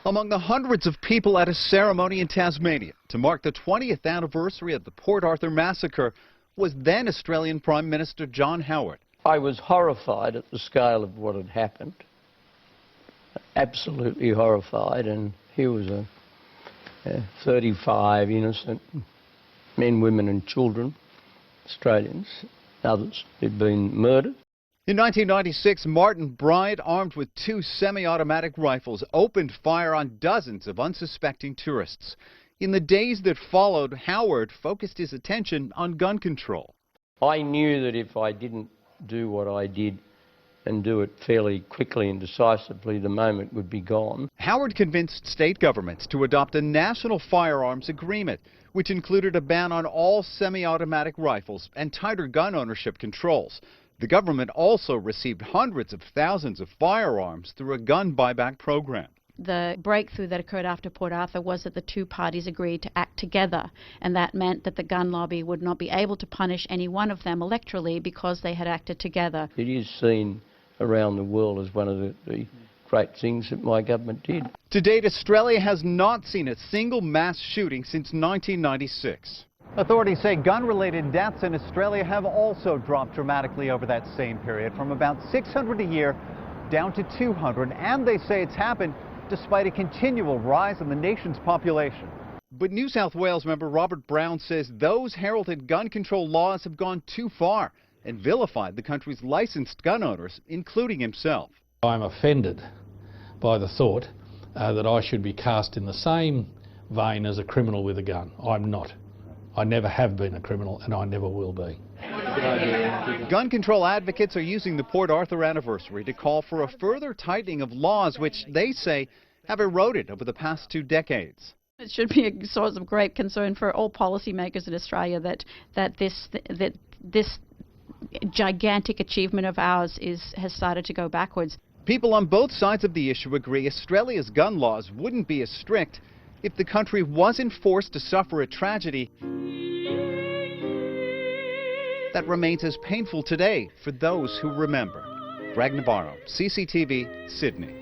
Among the hundreds of people at a ceremony in Tasmania to mark the 20th anniversary of the Port Arthur Massacre was then Australian Prime Minister John Howard. I was horrified at the scale of what had happened, absolutely horrified, and here was 35 innocent men, women and children, Australians, others who'd been murdered. In 1996, Martin Bryant, armed with 2 semi-automatic rifles, opened fire on dozens of unsuspecting tourists. In the days that followed, Howard focused his attention on gun control. I knew that if I didn't do what I did and do it fairly quickly and decisively, the moment would be gone. Howard convinced state governments to adopt a national firearms agreement, which included a ban on all semi-automatic rifles and tighter gun ownership controls. The government also received hundreds of thousands of firearms through a gun buyback program. The breakthrough that occurred after Port Arthur was that the two parties agreed to act together, and that meant that the gun lobby would not be able to punish any one of them electorally because they had acted together. It is seen around the world as one of the great things that my government did. To date, Australia has not seen a single mass shooting since 1996. Authorities say gun-related deaths in Australia have also dropped dramatically over that same period, from about 600 a year down to 200, and they say it's happened despite a continual rise in the nation's population. But New South Wales member Robert Brown says those heralded gun control laws have gone too far and vilified the country's licensed gun owners, including himself. I'm offended by the thought that I should be cast in the same vein as a criminal with a gun. I'm not. I never have been a criminal, and I never will be. Gun control advocates are using the Port Arthur anniversary to call for a further tightening of laws which they say have eroded over the past 2 decades. It should be a source of great concern for all policymakers in Australia that this gigantic achievement of ours has started to go backwards. People on both sides of the issue agree Australia's gun laws wouldn't be as strict if the country wasn't forced to suffer a tragedy that remains as painful today for those who remember. Greg Navarro, CCTV, Sydney.